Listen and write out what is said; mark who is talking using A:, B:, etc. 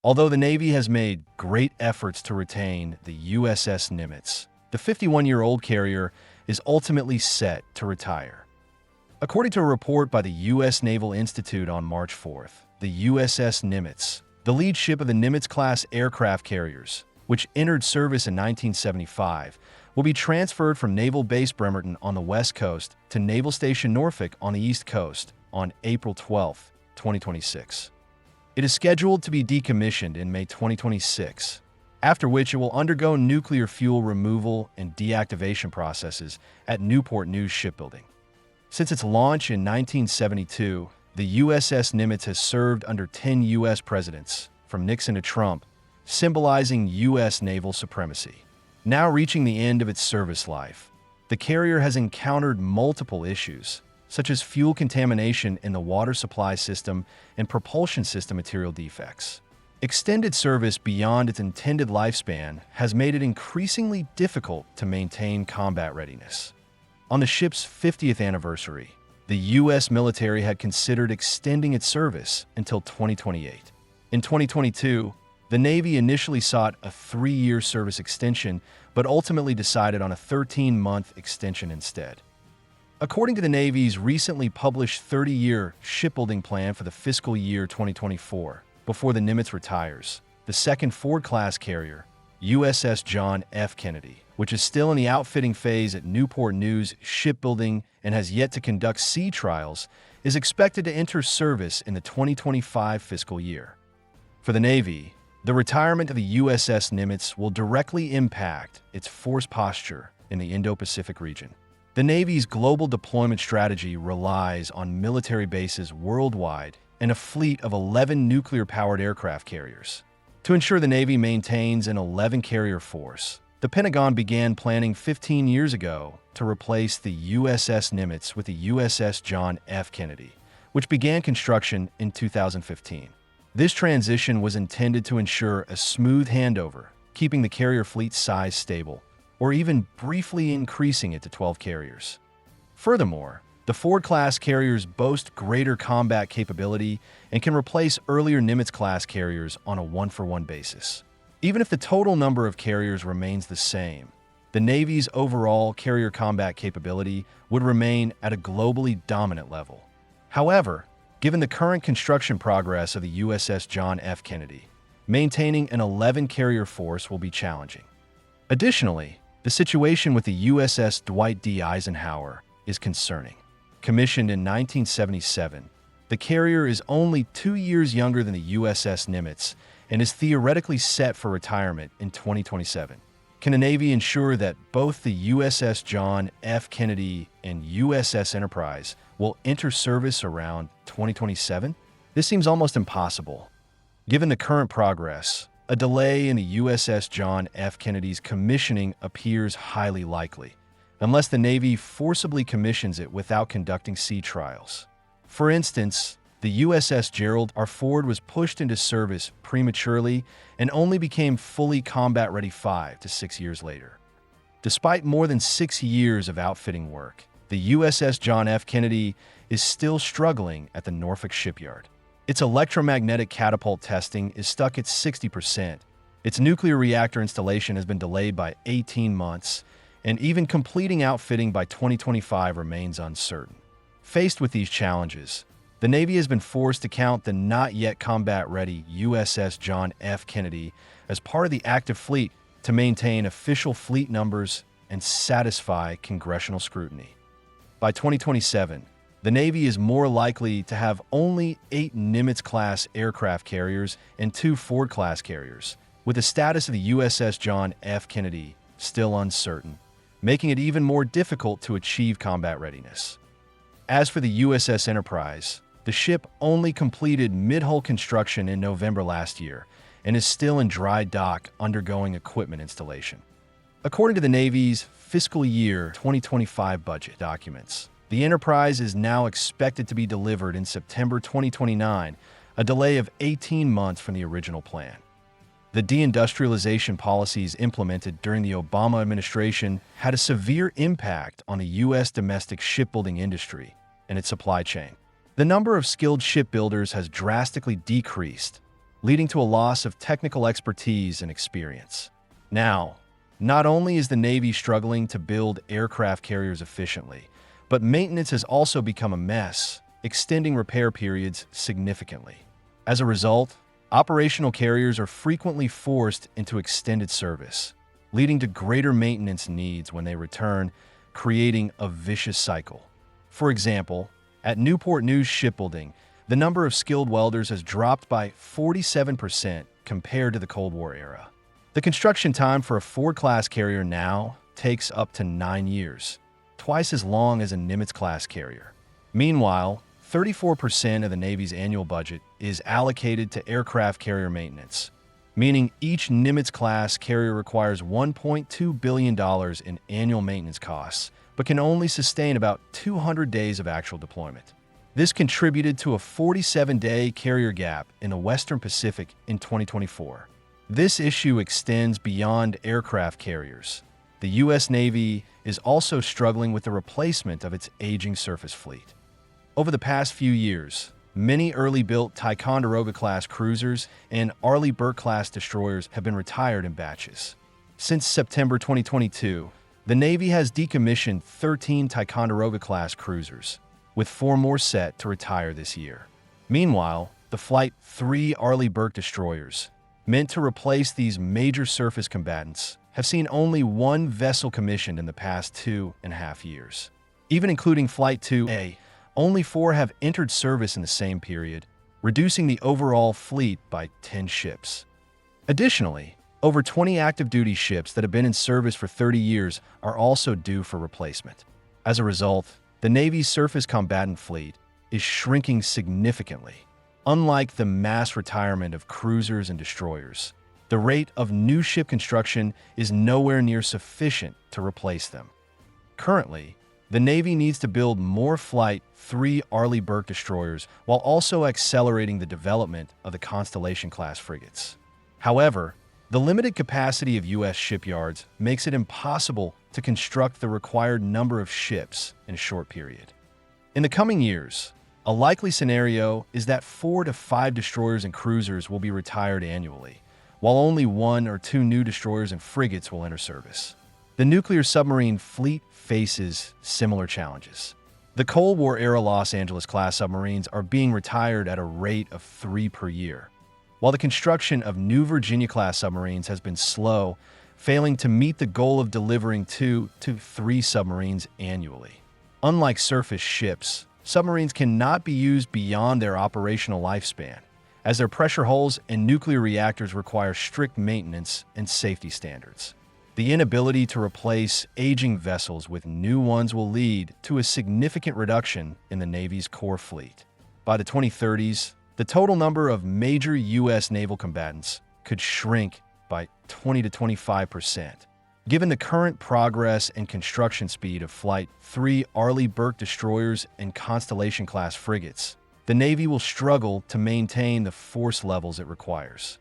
A: Although the Navy has made great efforts to retain the USS Nimitz, the 51-year-old carrier is ultimately set to retire. According to a report by the U.S. Naval Institute on March 4th, the USS Nimitz, the lead ship of the Nimitz-class aircraft carriers, which entered service in 1975, will be transferred from Naval Base Bremerton on the west coast to Naval Station Norfolk on the east coast on April 12, 2026. It is scheduled to be decommissioned in May 2026, after which it will undergo nuclear fuel removal and deactivation processes at Newport News Shipbuilding. Since its launch in 1972, the USS Nimitz has served under 10 U.S. presidents, from Nixon to Trump, symbolizing U.S. naval supremacy. Now reaching the end of its service life, the carrier has encountered multiple issues, such as fuel contamination in the water supply system and propulsion system material defects. Extended service beyond its intended lifespan has made it increasingly difficult to maintain combat readiness. On the ship's 50th anniversary, the U.S. military had considered extending its service until 2028. In 2022, the Navy initially sought a 3-year service extension, but ultimately decided on a 13-month extension instead. According to the Navy's recently published 30-year shipbuilding plan for the fiscal year 2024, before the Nimitz retires, the second Ford-class carrier, USS John F. Kennedy, which is still in the outfitting phase at Newport News Shipbuilding and has yet to conduct sea trials, is expected to enter service in the 2025 fiscal year. For the Navy, the retirement of the USS Nimitz will directly impact its force posture in the Indo-Pacific region. The Navy's global deployment strategy relies on military bases worldwide and a fleet of 11 nuclear-powered aircraft carriers. To ensure the Navy maintains an 11-carrier force, the Pentagon began planning 15 years ago to replace the USS Nimitz with the USS John F. Kennedy, which began construction in 2015. This transition was intended to ensure a smooth handover, keeping the carrier fleet size stable, or even briefly increasing it to 12 carriers. Furthermore, the Ford-class carriers boast greater combat capability and can replace earlier Nimitz-class carriers on a one-for-one basis. Even if the total number of carriers remains the same, the Navy's overall carrier combat capability would remain at a globally dominant level. However, given the current construction progress of the USS John F. Kennedy, maintaining an 11-carrier force will be challenging. Additionally, the situation with the USS Dwight D. Eisenhower is concerning. Commissioned in 1977, the carrier is only 2 years younger than the USS Nimitz and is theoretically set for retirement in 2027. Can the Navy ensure that both the USS John F. Kennedy and USS Enterprise will enter service around 2027? This seems almost impossible. Given the current progress, a delay in the USS John F. Kennedy's commissioning appears highly likely, unless the Navy forcibly commissions it without conducting sea trials. For instance, the USS Gerald R. Ford was pushed into service prematurely and only became fully combat-ready 5 to 6 years later. Despite more than 6 years of outfitting work, the USS John F. Kennedy is still struggling at the Norfolk shipyard. Its electromagnetic catapult testing is stuck at 60%. Its nuclear reactor installation has been delayed by 18 months, and even completing outfitting by 2025 remains uncertain. Faced with these challenges, the Navy has been forced to count the not-yet-combat-ready USS John F. Kennedy as part of the active fleet to maintain official fleet numbers and satisfy congressional scrutiny. By 2027, the Navy is more likely to have only 8 Nimitz-class aircraft carriers and 2 Ford-class carriers, with the status of the USS John F. Kennedy still uncertain, making it even more difficult to achieve combat readiness. As for the USS Enterprise, the ship only completed mid-hull construction in November last year and is still in dry dock undergoing equipment installation. According to the Navy's fiscal year 2025 budget documents, the Enterprise is now expected to be delivered in September 2029, a delay of 18 months from the original plan. The deindustrialization policies implemented during the Obama administration had a severe impact on the U.S. domestic shipbuilding industry and its supply chain. The number of skilled shipbuilders has drastically decreased, leading to a loss of technical expertise and experience. Now, not only is the Navy struggling to build aircraft carriers efficiently, but maintenance has also become a mess, extending repair periods significantly. As a result, operational carriers are frequently forced into extended service, leading to greater maintenance needs when they return, creating a vicious cycle. For example, at Newport News Shipbuilding, the number of skilled welders has dropped by 47% compared to the Cold War era. The construction time for a Ford-class carrier now takes up to 9 years, twice as long as a Nimitz-class carrier. Meanwhile, 34% of the Navy's annual budget is allocated to aircraft carrier maintenance, meaning each Nimitz-class carrier requires $1.2 billion in annual maintenance costs, but can only sustain about 200 days of actual deployment. This contributed to a 47-day carrier gap in the Western Pacific in 2024. This issue extends beyond aircraft carriers. The U.S. Navy is also struggling with the replacement of its aging surface fleet. Over the past few years, many early-built Ticonderoga-class cruisers and Arleigh Burke-class destroyers have been retired in batches. Since September 2022, the Navy has decommissioned 13 Ticonderoga-class cruisers, with 4 more set to retire this year. Meanwhile, the Flight 3 Arleigh Burke destroyers, meant to replace these major surface combatants, have seen only 1 vessel commissioned in the past 2.5 years. Even including Flight 2A, only 4 have entered service in the same period, reducing the overall fleet by 10 ships. Additionally, over 20 active-duty ships that have been in service for 30 years are also due for replacement. As a result, the Navy's surface combatant fleet is shrinking significantly. Unlike the mass retirement of cruisers and destroyers, the rate of new ship construction is nowhere near sufficient to replace them. Currently, the Navy needs to build more Flight 3 Arleigh Burke destroyers while also accelerating the development of the Constellation-class frigates. However, the limited capacity of U.S. shipyards makes it impossible to construct the required number of ships in a short period. In the coming years, a likely scenario is that 4 to 5 destroyers and cruisers will be retired annually, while only 1 or 2 new destroyers and frigates will enter service. The nuclear submarine fleet faces similar challenges. The Cold War-era Los Angeles-class submarines are being retired at a rate of 3 per year, while the construction of new Virginia-class submarines has been slow, failing to meet the goal of delivering 2 to 3 submarines annually. Unlike surface ships, submarines cannot be used beyond their operational lifespan, as their pressure hulls and nuclear reactors require strict maintenance and safety standards. The inability to replace aging vessels with new ones will lead to a significant reduction in the Navy's core fleet. By the 2030s, the total number of major U.S. naval combatants could shrink by 20 to 25%. Given the current progress and construction speed of Flight 3 Arleigh Burke destroyers and Constellation-class frigates, the Navy will struggle to maintain the force levels it requires.